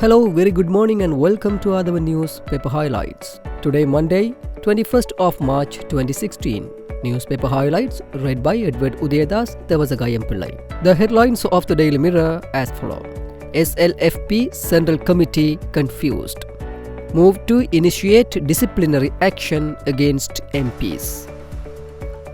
Hello, very good morning and welcome to Athavan Newspaper Highlights. Today Monday, 21st of March 2016. Newspaper Highlights read by Edward Udayadas Devasagayam Pillai. The headlines of the Daily Mirror as follow. SLFP Central Committee confused. Move to initiate disciplinary action against MPs.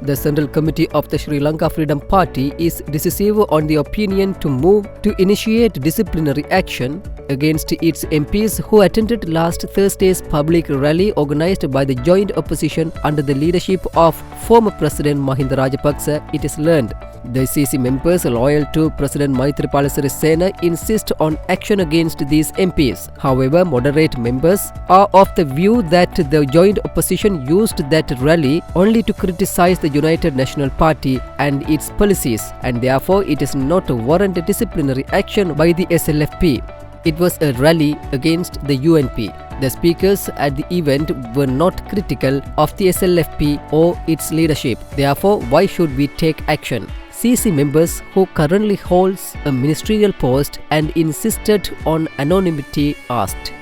The Central Committee of the Sri Lanka Freedom Party is decisive on the opinion to move to initiate disciplinary action against its MPs who attended last Thursday's public rally organised by the joint opposition under the leadership of former President Mahinda Rajapaksa, it is learned. The CC members loyal to President Maithripala Sirisena insist on action against these MPs. However, moderate members are of the view that the joint opposition used that rally only to criticize the United National Party and its policies, and therefore it is not a warranted disciplinary action by the SLFP. It was a rally against the UNP. The speakers at the event were not critical of the SLFP or its leadership. Therefore, why should we take action? CC members who currently holds a ministerial post and insisted on anonymity asked,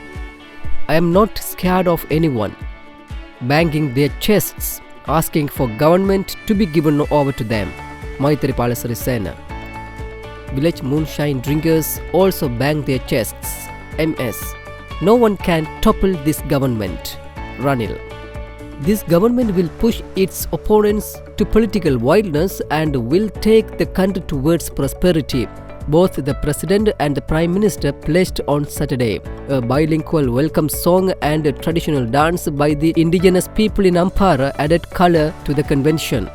"I am not scared of anyone," banging their chests, asking for government to be given over to them. Maithripala Sirisena. Village moonshine drinkers also bang their chests. MS. No one can topple this government. Ranil. This government will push its opponents to political wildness and will take the country towards prosperity. Both the President and the Prime Minister pledged on Saturday. A bilingual welcome song and a traditional dance by the indigenous people in Ampara added colour to the convention.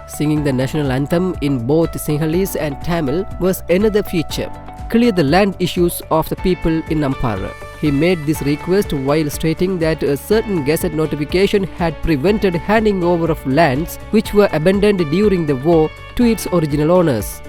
Singing the national anthem in both Sinhalese and Tamil was another feature. Clear the land issues of the people in Ampara. He made this request while stating that a certain gazette notification had prevented handing over of lands which were abandoned during the war to its original owners.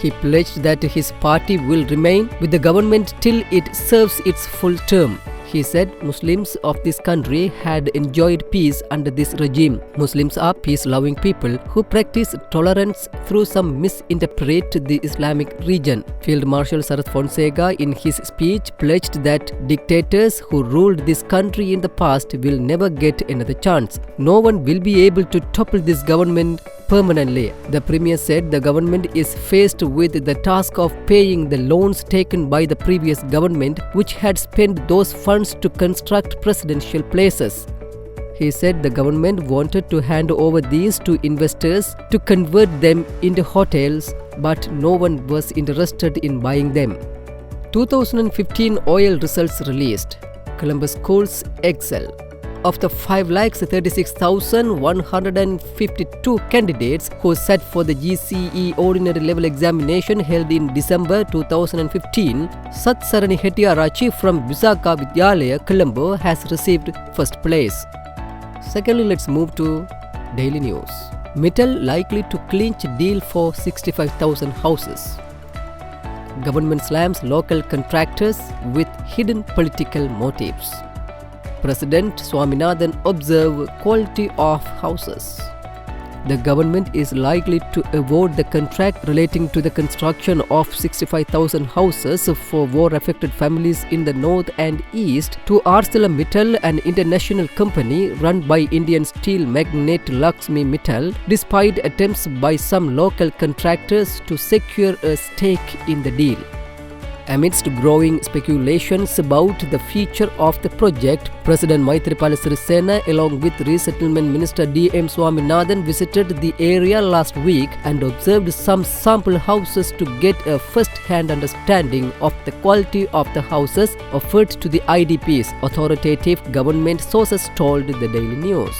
He pledged that his party will remain with the government till it serves its full term. He said Muslims of this country had enjoyed peace under this regime. Muslims are peace-loving people who practice tolerance through some misinterpret the Islamic region. Field Marshal Sarath Fonseca in his speech pledged that dictators who ruled this country in the past will never get another chance. No one will be able to topple this government permanently. The Premier said the government is faced with the task of paying the loans taken by the previous government which had spent those funds to construct presidential places. He said the government wanted to hand over these to investors to convert them into hotels, but no one was interested in buying them. 2015 oil results released. Columbus schools excel. Of the 536,152 candidates who sat for the GCE Ordinary Level Examination held in December 2015, Sat Sarani Hettiarachchi from Visakha Vidyalaya, Colombo has received first place. Secondly, let's move to Daily News. Mittal likely to clinch deal for 65,000 houses. Government slams local contractors with hidden political motives. President Swaminathan observe quality of houses. The government is likely to award the contract relating to the construction of 65,000 houses for war-affected families in the north and east to ArcelorMittal, an international company run by Indian steel magnate Lakshmi Mittal, despite attempts by some local contractors to secure a stake in the deal. Amidst growing speculations about the future of the project, President Maithripala Sirisena along with Resettlement Minister D.M. Swaminathan visited the area last week and observed some sample houses to get a first-hand understanding of the quality of the houses offered to the IDPs, authoritative government sources told the Daily News.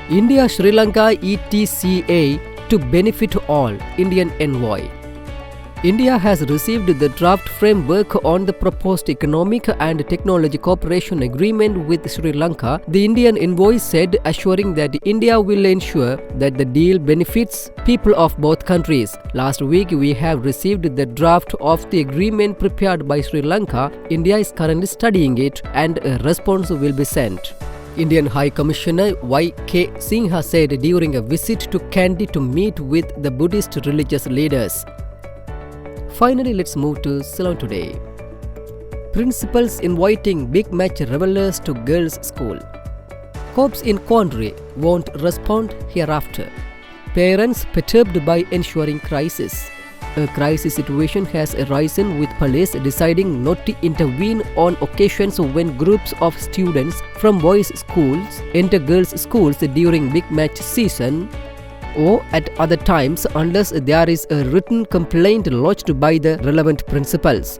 India-Sri Lanka ETCA to benefit all, Indian envoy. India has received the draft framework on the proposed economic and technology cooperation agreement with Sri Lanka, the Indian envoy said, assuring that India will ensure that the deal benefits people of both countries. Last week, we have received the draft of the agreement prepared by Sri Lanka. India is currently studying it and a response will be sent. Indian High Commissioner Y.K. Singha said during a visit to Kandy to meet with the Buddhist religious leaders. Finally, let's move to Salon Today. Principals inviting big match revelers to girls' school. Cops in quandary won't respond hereafter. Parents perturbed by ensuing crisis. A crisis situation has arisen with police deciding not to intervene on occasions when groups of students from boys' schools enter girls' schools during big match season or at other times unless there is a written complaint lodged by the relevant principals.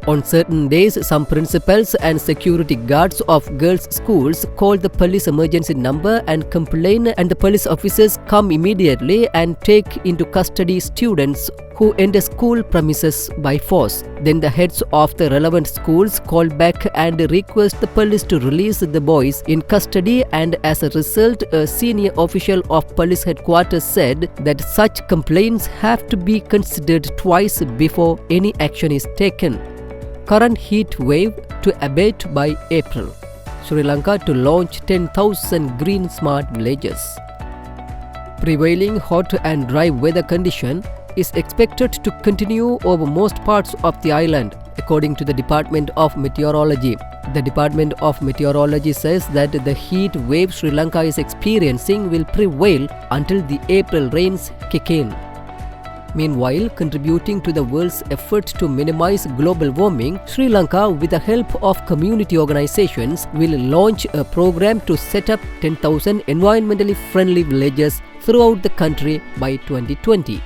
On certain days, some principals and security guards of girls' schools call the police emergency number and complain, and the police officers come immediately and take into custody students who enter school premises by force. Then the heads of the relevant schools call back and request the police to release the boys in custody, and as a result, a senior official of police headquarters said that such complaints have to be considered twice before any action is taken. Current heat wave to abate by April. Sri Lanka to launch 10,000 green smart villages. Prevailing hot and dry weather condition is expected to continue over most parts of the island, according to the Department of Meteorology. The Department of Meteorology says that the heat wave Sri Lanka is experiencing will prevail until the April rains kick in. Meanwhile, contributing to the world's effort to minimize global warming, Sri Lanka, with the help of community organizations, will launch a program to set up 10,000 environmentally friendly villages throughout the country by 2020.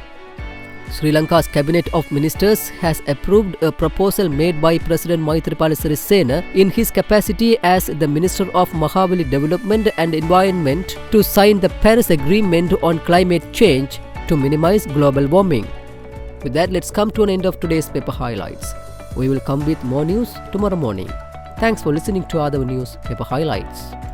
Sri Lanka's Cabinet of Ministers has approved a proposal made by President Maithripala Sirisena in his capacity as the Minister of Mahawali Development and Environment to sign the Paris Agreement on climate change to minimize global warming. With that, let's come to an end of today's paper highlights. We will come with more news tomorrow morning. Thanks for listening to Athavan News Paper Highlights.